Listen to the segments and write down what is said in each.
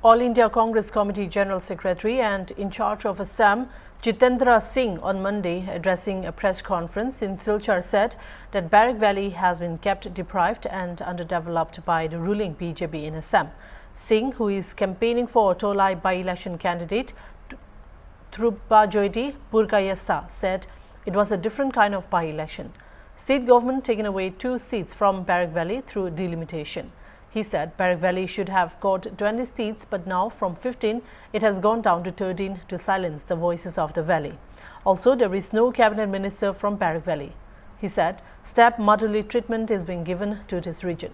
All India Congress Committee General Secretary and in charge of Assam, Jitendra Singh, on Monday, addressing a press conference in Silchar, said that Barak Valley has been kept deprived and underdeveloped by the ruling BJP in Assam. Singh, who is campaigning for Tolai by-election candidate Thrubajoydi Burgayesta, said it was a different kind of by-election. State government taken away 2 seats from Barak Valley through delimitation. He said Barak Valley should have got 20 seats, but now from 15, it has gone down to 13 to silence the voices of the valley. Also, there is no cabinet minister from Barak Valley. He said step-motherly treatment is being given to this region.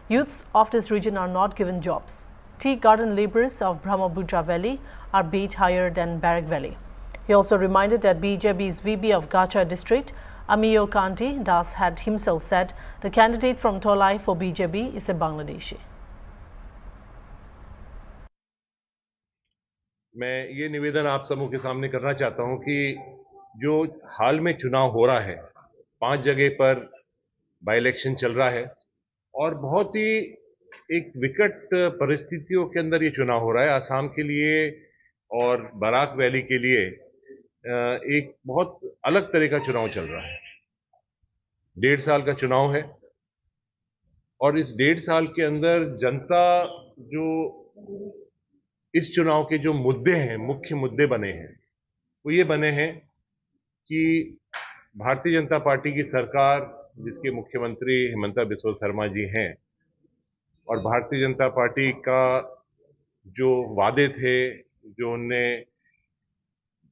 Youths of this region are not given jobs. Tea garden laborers of Brahmaputra Valley are paid higher than Barak Valley. He also reminded that BJP's VP of Gacha district, Amiyo Kanti Das, had himself said the candidate from Tolai for BJP is a Bangladeshi. मैं ये निवेदन आप समूह के सामने करना चाहता हूं कि जो हाल में चुनाव हो रहा है, 5 जगह पर बाई इलेक्शन चल रहा है और बहुत ही एक विकट परिस्थितियों के अंदर ये चुनाव हो रहा है। आसाम के लिए और बराक वैली के लिए एक बहुत अलग तरह का चुनाव चल रहा है। 1.5 साल का चुनाव है और इस 1.5 साल के अंदर जनता जो इस चुनाव के जो मुद्दे हैं, मुख्य मुद्दे बने हैं, वो ये बने हैं कि भारतीय जनता पार्टी की सरकार, जिसके मुख्यमंत्री हिमंता बिस्वा शर्मा जी हैं, और भारतीय जनता पार्टी का जो वादे थे, जो उनने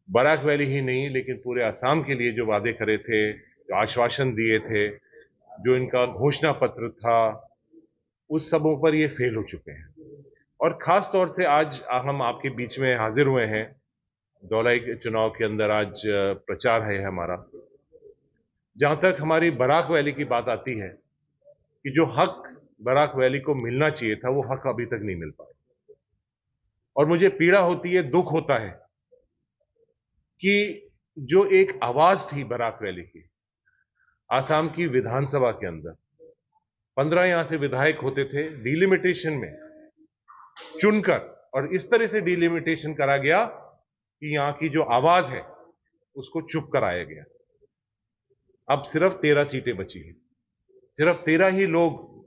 बराक वैली ही नहीं लेकिन पूरे असम के लिए जो वादे करे थे, जो आश्वासन दिए थे, जो इनका घोषणा पत्र था, उस सबों पर ये फेल हो चुके हैं। और खास तौर से आज हम आपके बीच में हाजिर हुए हैं। धौलाई के चुनाव के अंदर आज प्रचार है हमारा। जहां तक हमारी बराक वैली की बात आती है कि जो हक बराक वैली को मिलना चाहिए था, वो हक अभी तक नहीं मिल पाया। और मुझे पीड़ा होती है, दुख होता है कि जो एक आवाज थी बराक वैली की, आसाम की विधानसभा के अंदर 15 यहां से विधायक होते थे, डिलिमिटेशन में चुनकर, और इस तरह से डिलिमिटेशन करा गया कि यहां की जो आवाज है उसको चुप कराया गया। अब सिर्फ 13 सीटें बची हैं। सिर्फ 13 ही लोग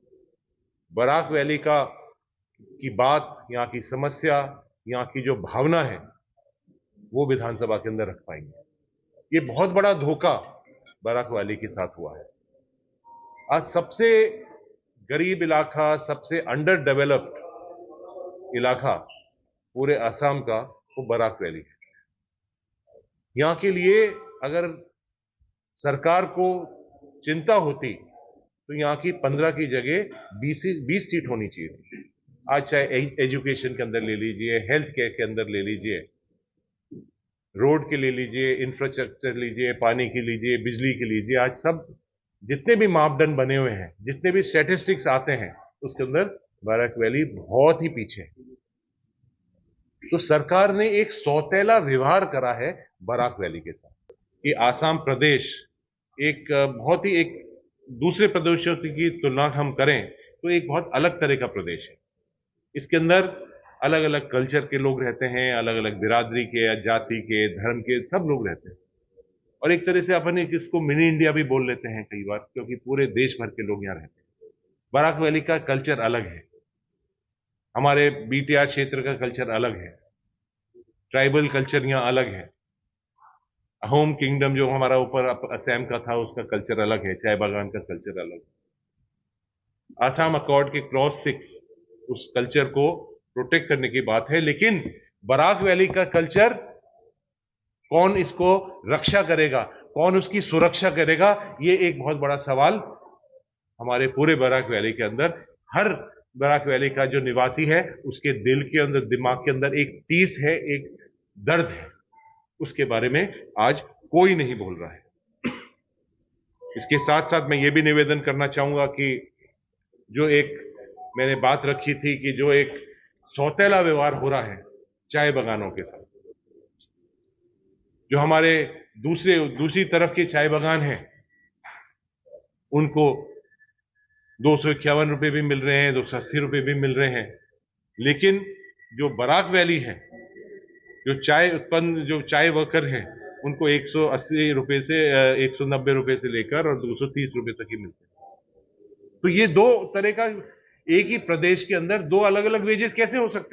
बराक वैली की बात, यहां की समस्या, यहां की जो भावना है, वो विधानसभा के अंदर रख पाएंगे। ये बहुत बड़ा धोखा बराक वैली के साथ हुआ है। आज सबसे गरीब इलाका, सबसे अंडर डेवलप्ड इलाका पूरे असम का वो बराक वैली है। यहां के लिए अगर सरकार को चिंता होती तो यहां की 15 की जगह 20 सीट होनी चाहिए। आज चाहे एजुकेशन के अंदर ले लीजिए, हेल्थ केयर के अंदर ले लीजिए, रोड के ले लीजिए, इंफ्रास्ट्रक्चर लीजिए, पानी की लीजिए, बिजली की लीजिए, आज सब जितने भी मापदंड बने हुए हैं, जितने भी स्टैटिस्टिक्स आते हैं, उसके अंदर बराक वैली बहुत ही पीछे है। तो सरकार ने एक सौतेला व्यवहार करा है बराक वैली के साथ कि आसाम प्रदेश एक बहुत ही, एक दूसरे प्रदेशों की तुलना हम करें तो एक बहुत अलग तरह का प्रदेश है। इसके अंदर अलग अलग कल्चर के लोग रहते हैं, अलग अलग बिरादरी के, जाति के, धर्म के सब लोग रहते हैं। और एक तरह से अपन इसको मिनी इंडिया भी बोल लेते हैं कई बार, क्योंकि पूरे देश भर के लोग यहां रहते हैं। बराक वैली का कल्चर अलग है, हमारे बीटीआर क्षेत्र का कल्चर अलग है, ट्राइबल कल्चर यहां अलग है, होम किंगडम जो हमारा ऊपर असम का था उसका कल्चर अलग है, चाय बागान का कल्चर अलग है। आसाम अकॉर्ड के क्लॉज 6 उस कल्चर को प्रोटेक्ट करने की बात है, लेकिन बराक वैली का कल्चर कौन इसको रक्षा करेगा, कौन उसकी सुरक्षा करेगा, ये एक बहुत बड़ा सवाल हमारे पूरे बराक वैली के अंदर, हर बराक वैली का जो निवासी है उसके दिल के अंदर, दिमाग के अंदर एक टीस है, एक दर्द है। उसके बारे में आज कोई नहीं बोल रहा है। इसके साथ साथ मैं ये भी निवेदन करना चाहूंगा कि जो एक मैंने बात रखी थी कि जो एक सौतेला व्यवहार हो रहा है चाय बागानों के साथ, जो हमारे दूसरी तरफ के चाय बागान हैं, उनको 251 रुपए भी मिल रहे हैं, 280 रुपए भी मिल रहे हैं, लेकिन जो बराक वैली है, जो चाय वर्कर हैं, उनको 180 रुपए से 190 रुपए से लेकर और 230 रुपए तक ही मिलते हैं। तो ये दो तरह का एक ही प्रदेश के अंदर दो अलग अलग वेजेस कैसे हो सकते हैं?